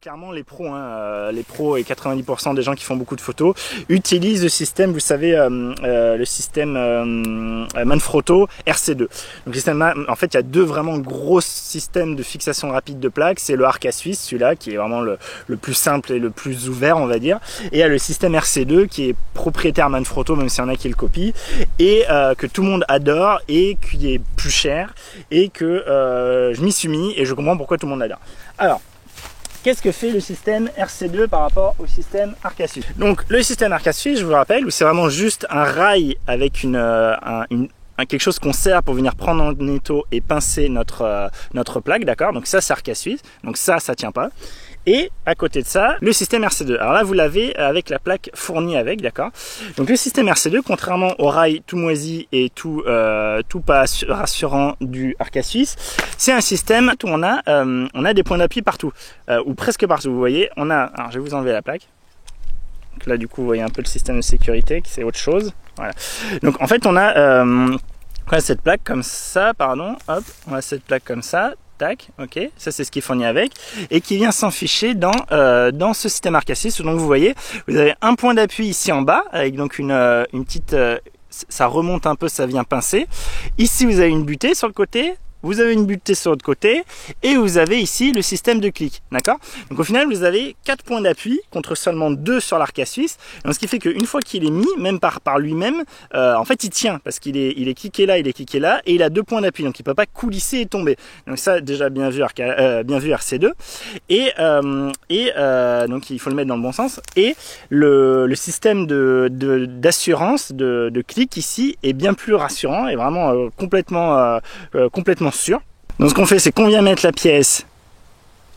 clairement les pros, les pros et 90% des gens qui font beaucoup de photos utilisent le système, vous savez, le système Manfrotto RC2. Donc le système, en fait, il y a deux vraiment gros systèmes de fixation rapide de plaques. C'est le Arca Suisse, celui-là qui est vraiment le plus simple et le plus ouvert, on va dire. Et il y a le système RC2 qui est propriétaire Manfrotto, même s'il y en a qui le copient, et que tout le monde adore et qui est plus cher et que je m'y suis mis et je comprends pourquoi tout le monde adore. Alors, qu'est-ce que fait le système RC2 par rapport au système Arca Suisse? Donc le système Arca Suisse, je vous rappelle, c'est vraiment juste un rail avec quelque chose qu'on sert pour venir prendre en étau et pincer notre plaque, d'accord? Donc ça c'est Arca Suisse, donc ça tient pas. Et à côté de ça, le système RC2. Alors là, vous l'avez avec la plaque fournie avec, d'accord? Donc le système RC2, contrairement au rail tout moisi et tout pas rassurant du Arca Suisse, c'est un système où on a des points d'appui partout, ou presque partout. Vous voyez, alors je vais vous enlever la plaque. Donc là, du coup, vous voyez un peu le système de sécurité, qui c'est autre chose. Voilà. Donc en fait, on a cette plaque comme ça, pardon. Hop, on a cette plaque comme ça. Tac, ok, ça c'est ce qui est fourni avec et qui vient s'enficher dans ce système Arca Suisse. Donc vous voyez, vous avez un point d'appui ici en bas avec donc une petite, ça remonte un peu, ça vient pincer. Ici vous avez une butée sur le côté. Vous avez une butée sur l'autre côté et vous avez ici le système de clic, d'accord? Donc au final vous avez 4 points d'appui contre seulement 2 sur l'Arca Suisse, donc ce qui fait qu'une fois qu'il est mis, même par lui-même, en fait il tient parce qu'il est cliqué là, il est cliqué là et il a 2 points d'appui, donc il peut pas coulisser et tomber. Donc ça déjà bien vu RC2 et donc il faut le mettre dans le bon sens et le système d'assurance de clic ici est bien plus rassurant et vraiment complètement sûr. Donc ce qu'on fait, c'est qu'on vient mettre la pièce,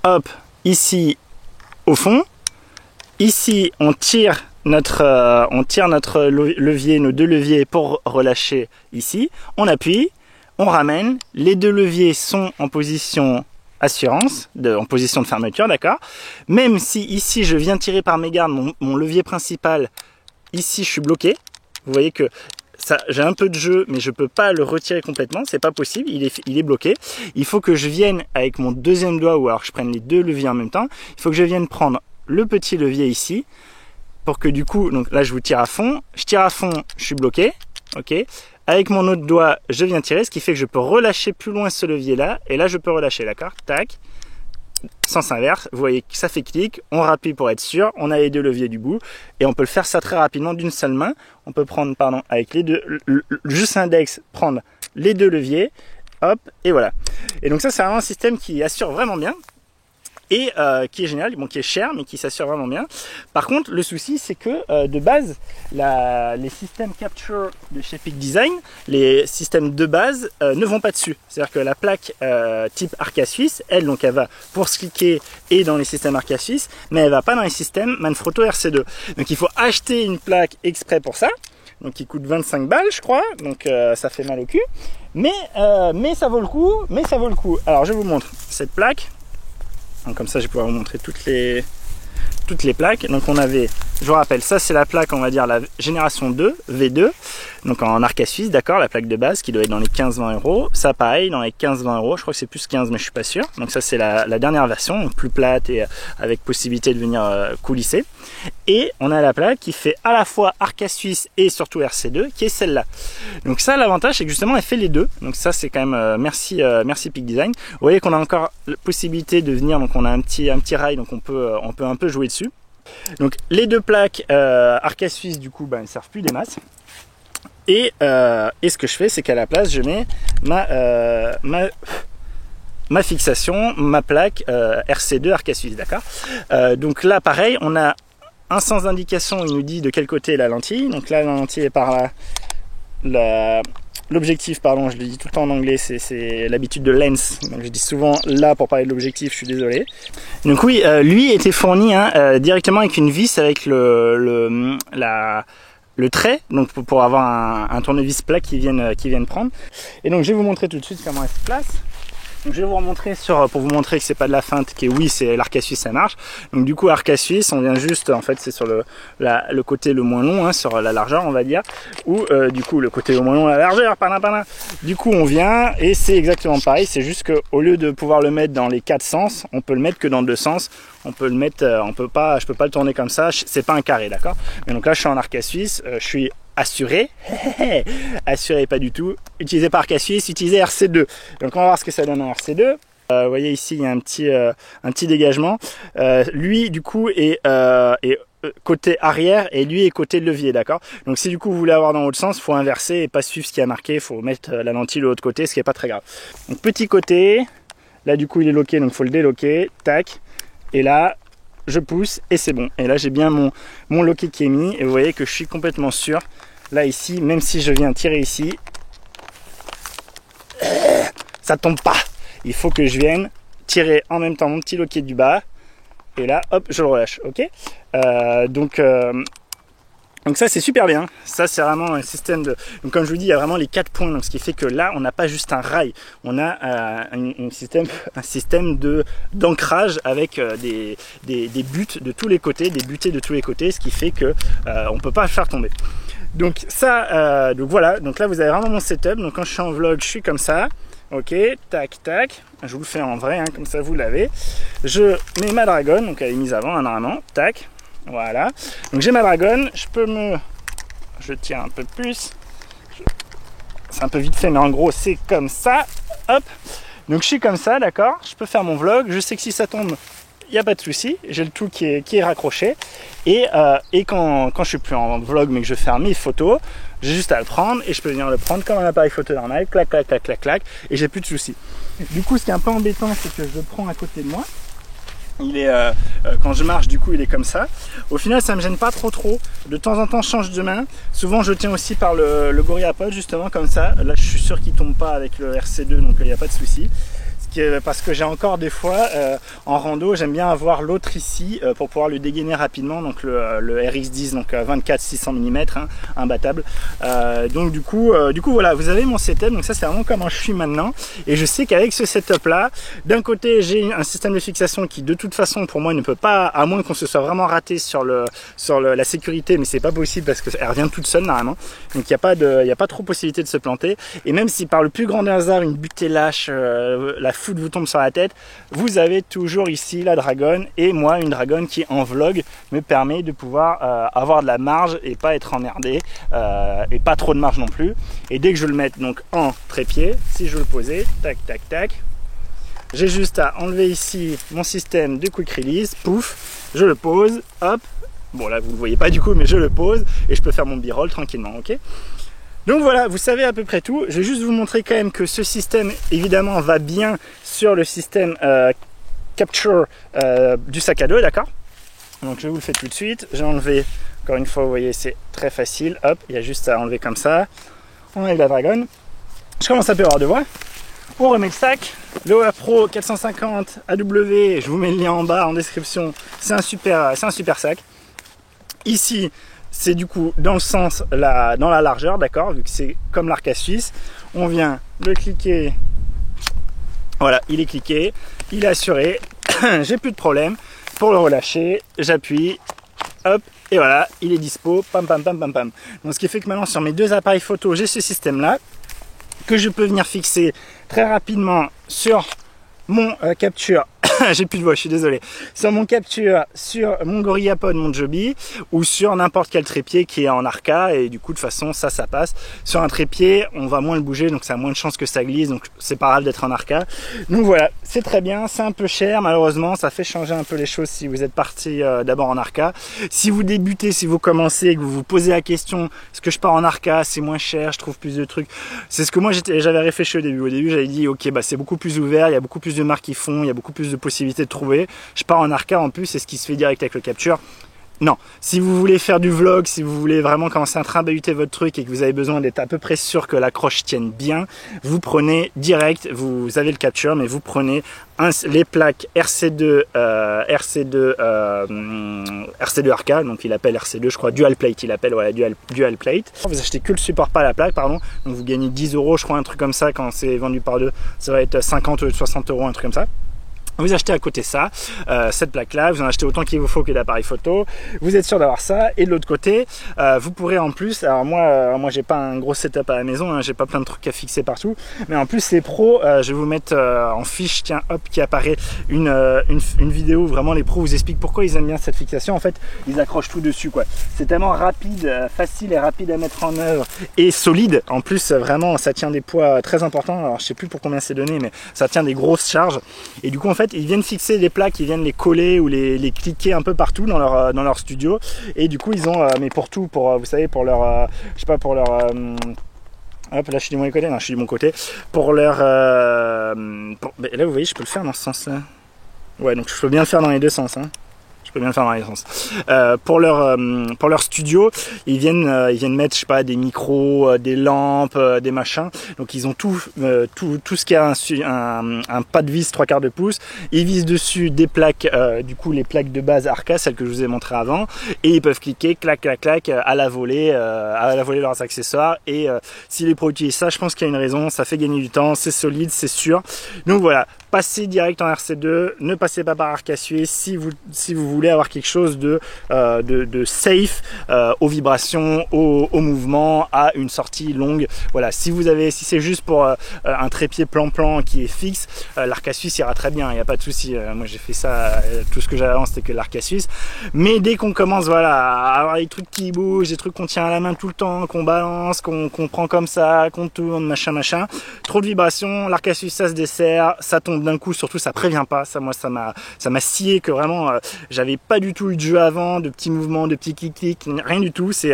hop, ici au fond. Ici, on tire notre levier, nos deux leviers pour relâcher ici. On appuie, on ramène. Les deux leviers sont en position assurance, en position de fermeture, d'accord. Même si ici, je viens tirer par mégarde mon levier principal, ici, je suis bloqué. Vous voyez que j'ai un peu de jeu, mais je peux pas le retirer complètement, c'est pas possible, il est bloqué. Il faut que je vienne avec mon deuxième doigt, ou alors je prenne les deux leviers en même temps. Il faut que je vienne prendre le petit levier ici, pour que du coup, donc là je vous tire à fond, je suis bloqué, ok. Avec mon autre doigt, je viens tirer, ce qui fait que je peux relâcher plus loin ce levier là, et là je peux relâcher, d'accord, tac. Sens inverse, vous voyez que ça fait clic, on rappuie pour être sûr, on a les deux leviers du bout et on peut le faire ça très rapidement d'une seule main. On peut prendre, avec les deux, juste l'index, prendre les deux leviers, hop, et voilà. Et donc ça c'est vraiment un système qui assure vraiment bien et qui est génial, bon, qui est cher mais qui s'assure vraiment bien. Par contre le souci c'est que de base les systèmes capture de chez Peak Design, les systèmes de base ne vont pas dessus. C'est-à-dire que la plaque type Arca Suisse, elle va pour se cliquer et dans les systèmes Arca Suisse, mais elle va pas dans les systèmes Manfrotto RC2. Donc il faut acheter une plaque exprès pour ça. Donc qui coûte 25 balles je crois, donc ça fait mal au cul. Mais ça vaut le coup, Alors je vous montre cette plaque. Donc comme ça je vais pouvoir vous montrer toutes les plaques. Donc on avait, je vous rappelle, ça c'est la plaque, on va dire la génération 2, V2, donc en Arca Suisse, d'accord, la plaque de base qui doit être dans les 15-20 euros. Ça pareil, dans les 15-20 euros, je crois que c'est plus 15 mais je suis pas sûr. Donc ça c'est la dernière version, donc plus plate et avec possibilité de venir coulisser. Et on a la plaque qui fait à la fois Arca Suisse et surtout RC2, qui est celle-là. Donc ça l'avantage c'est que justement elle fait les deux. Donc ça c'est quand même merci Peak Design. Vous voyez qu'on a encore la possibilité de venir, donc on a un petit rail, donc on peut un peu jouer dessus. Donc les deux plaques Arca Suisse du coup ne servent plus des masses. Et ce que je fais c'est qu'à la place je mets ma fixation, ma plaque RC2 Arca Suisse, d'accord. Donc là pareil, on a un sens d'indication, il nous dit de quel côté est la lentille. Donc là la lentille est par là. L'objectif, pardon, je le dis tout le temps en anglais, c'est l'habitude de lens. Donc je dis souvent là pour parler de l'objectif, je suis désolé. Donc oui, lui était fourni directement avec une vis avec le trait, donc pour avoir un tournevis plat qui vienne prendre. Et donc je vais vous montrer tout de suite comment elle se place. Donc je vais vous remontrer pour vous montrer que c'est pas de la feinte, que oui, c'est l'arc suisse, ça marche. Donc du coup, arc suisse, on vient juste, en fait, c'est sur le côté le moins long, hein, sur la largeur, on va dire, ou du coup le côté le moins long, la largeur, pardon. Du coup, on vient et c'est exactement pareil. C'est juste que au lieu de pouvoir le mettre dans les 4 sens, on peut le mettre que dans 2 sens. On peut le mettre, je peux pas le tourner comme ça. C'est pas un carré, d'accord. Mais donc là, je suis en arc suisse, je suis assuré, assuré pas du tout, utilisé par arc suisse, utilisé RC2. Donc on va voir ce que ça donne en RC2. Vous voyez ici il y a un petit dégagement. Lui du coup est côté arrière et lui est côté levier, d'accord. Donc si du coup vous voulez avoir dans l'autre sens, il faut inverser et pas suivre ce qui a marqué, il faut mettre la lentille de l'autre côté, ce qui est pas très grave. Donc petit côté, là du coup il est loqué, donc il faut le déloquer, tac, et là je pousse et c'est bon. Et là j'ai bien mon loquet qui est mis et vous voyez que je suis complètement sûr. Là ici, même si je viens tirer ici, ça tombe pas. Il faut que je vienne tirer en même temps mon petit loquet du bas. Et là, hop, je le relâche. Ok. Donc ça c'est super bien. Ça c'est vraiment un système de. Donc comme je vous dis, il y a vraiment les 4 points. Donc ce qui fait que là, on n'a pas juste un rail, on a un système d'ancrage avec des buts de tous les côtés, des butées de tous les côtés, ce qui fait que on peut pas le faire tomber. Donc ça, donc voilà. Donc là vous avez vraiment mon setup. Donc quand je suis en vlog, je suis comme ça. Ok, tac, tac. Je vous le fais en vrai, hein, comme ça vous l'avez. Je mets ma dragonne, donc elle est mise avant, hein, normalement. Tac, voilà. Donc j'ai ma dragonne, je tire un peu plus. C'est un peu vite fait, mais en gros c'est comme ça. Hop. Donc je suis comme ça, d'accord. Je peux faire mon vlog. Je sais que si ça tombe, il n'y a pas de souci. J'ai le tout qui est raccroché. Et quand je suis plus en vlog, mais que je fais mes photos, j'ai juste à le prendre et je peux venir le prendre comme un appareil photo normal, clac, clac, clac, clac, clac, et j'ai plus de soucis. Du coup, ce qui est un peu embêtant, c'est que je le prends à côté de moi. Il est, quand je marche, du coup, il est comme ça. Au final, ça me gêne pas trop. De temps en temps, je change de main. Souvent, je tiens aussi par le GorillaPod, justement, comme ça. Là, je suis sûr qu'il tombe pas avec le RC2, donc il n'y a pas de souci. Parce que j'ai encore des fois en rando, j'aime bien avoir l'autre ici pour pouvoir le dégainer rapidement, donc le RX10, donc 24-600 mm, hein, imbattable. Donc du coup voilà, vous avez mon setup. Donc ça c'est vraiment comment je suis maintenant, et je sais qu'avec ce setup là, d'un côté j'ai un système de fixation qui de toute façon pour moi ne peut pas, à moins qu'on se soit vraiment raté sur la sécurité, mais c'est pas possible parce qu'elle revient toute seule normalement, donc il n'y a pas trop possibilité de se planter. Et même si par le plus grand des hasards une butée lâche, la foot vous tombe sur la tête, vous avez toujours ici la dragonne, et moi une dragonne qui en vlog me permet de pouvoir avoir de la marge et pas être emmerdé, et pas trop de marge non plus. Et dès que je le mets donc en trépied, si je veux le poser, tac tac tac, j'ai juste à enlever ici mon système de quick release, pouf, je le pose, hop, bon là vous le voyez pas du coup, mais je le pose et je peux faire mon b-roll tranquillement. Ok. Donc voilà, vous savez à peu près tout. Je vais juste vous montrer quand même que ce système, évidemment, va bien sur le système capture du sac à dos, d'accord. Donc je vous le fais tout de suite. J'ai enlevé, encore une fois, vous voyez, c'est très facile. Hop, il y a juste à enlever comme ça. On enlève la dragonne. Je commence à peu avoir de voix. On remet le sac. Le OA Pro 450 AW, je vous mets le lien en bas en description. C'est un super sac. Ici, c'est du coup dans le sens, dans la largeur, d'accord, vu que c'est comme l'arc suisse. On vient le cliquer, voilà, il est cliqué, il est assuré, j'ai plus de problème. Pour le relâcher, j'appuie, hop, et voilà, il est dispo, pam pam pam pam pam. Donc ce qui fait que maintenant sur mes deux appareils photo, j'ai ce système là, que je peux venir fixer très rapidement sur mon capture. J'ai plus de voix, je suis désolé. Sur mon capture, sur mon GorillaPod, mon Joby, ou sur n'importe quel trépied qui est en arca, et du coup de toute façon ça passe. Sur un trépied, on va moins le bouger, donc ça a moins de chances que ça glisse, donc c'est pas grave d'être en arca. Donc voilà, c'est très bien, c'est un peu cher malheureusement, ça fait changer un peu les choses si vous êtes parti d'abord en arca. Si vous débutez, si vous commencez et que vous vous posez la question, est-ce que je pars en arca, c'est moins cher, je trouve plus de trucs. C'est ce que moi j'avais réfléchi au début. Au début j'avais dit ok, bah c'est beaucoup plus ouvert, il y a beaucoup plus de marques qui font, il y a beaucoup plus de possibilité de trouver. Je pars en arca en plus, c'est ce qui se fait direct avec le capture. Non, si vous voulez faire du vlog, si vous voulez vraiment commencer à trimballer votre truc et que vous avez besoin d'être à peu près sûr que l'accroche tienne bien, vous prenez direct, vous avez le capture, mais vous prenez les plaques RC2 RC2 RK, donc il appelle RC2, je crois dual plate, il appelle voilà dual plate. Vous achetez que le support, pas la plaque, pardon, donc vous gagnez 10 €, je crois, un truc comme ça. Quand c'est vendu par deux, ça va être 50 ou 60 €, un truc comme ça. Vous achetez à côté ça, cette plaque là, vous en achetez autant qu'il vous faut que d'appareil photo, vous êtes sûr d'avoir ça, et de l'autre côté vous pourrez en plus, alors moi j'ai pas un gros setup à la maison, hein, j'ai pas plein de trucs à fixer partout, mais en plus les pros, je vais vous mettre en fiche, tiens hop, qui apparaît une vidéo où vraiment les pros vous expliquent pourquoi ils aiment bien cette fixation. En fait ils accrochent tout dessus quoi, c'est tellement rapide, facile et rapide à mettre en œuvre et solide, en plus vraiment ça tient des poids très importants, alors je sais plus pour combien c'est donné, mais ça tient des grosses charges, et du coup en fait ils viennent fixer les plaques, ils viennent les coller ou les cliquer un peu partout dans leur studio, et du coup ils ont mais pour tout, pour vous savez, pour leur je sais pas, pour leur hop là je suis du mauvais côté, non je suis du bon côté, pour leur ben, là vous voyez je peux le faire dans ce sens là, ouais, donc je peux bien le faire dans les deux sens, hein. Je peux bien le faire dans les sens. Pour leur studio, ils viennent mettre, je sais pas, des micros, des lampes, des machins. Donc ils ont tout ce qui a un pas de vis 3/4 de pouce. Ils visent dessus des plaques, du coup les plaques de base Arca, celles que je vous ai montré avant, et ils peuvent cliquer, clac clac clac, à la volée leurs accessoires. Et si les pros utilisent ça, je pense qu'il y a une raison. Ça fait gagner du temps, c'est solide, c'est sûr. Donc voilà. Passez direct en RC2, ne passez pas par arc à suisse si vous voulez avoir quelque chose de safe aux vibrations, au mouvement, à une sortie longue. Voilà, si c'est juste pour un trépied plan-plan qui est fixe, l'arc à suisse ira très bien, il n'y a pas de souci. Moi j'ai fait ça, tout ce que j'avais avant c'était que l'arc à suisse. Mais dès qu'on commence à avoir des trucs qui bougent, des trucs qu'on tient à la main tout le temps, qu'on balance, qu'on prend comme ça, qu'on tourne, machin, trop de vibrations, l'arc à suisse ça se dessert, ça tombe d'un coup, surtout ça prévient pas. Ça, moi ça m'a scié que vraiment j'avais pas du tout eu de jeu avant, de petits mouvements, de petits clics, rien du tout. C'est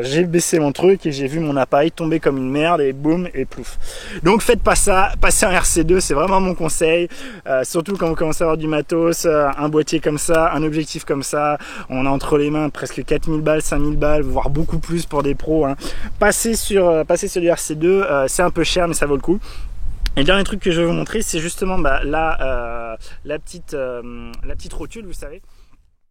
j'ai baissé mon truc et j'ai vu mon appareil tomber comme une merde et boum et plouf. Donc faites pas ça, passez en RC2, c'est vraiment mon conseil, surtout quand vous commencez à avoir du matos, un boîtier comme ça, un objectif comme ça, on a entre les mains presque 4000 balles, 5000 balles, voire beaucoup plus pour des pros, hein. Passez sur du RC2, c'est un peu cher mais ça vaut le coup. Et le dernier truc que je vais vous montrer, c'est justement la petite rotule, vous savez.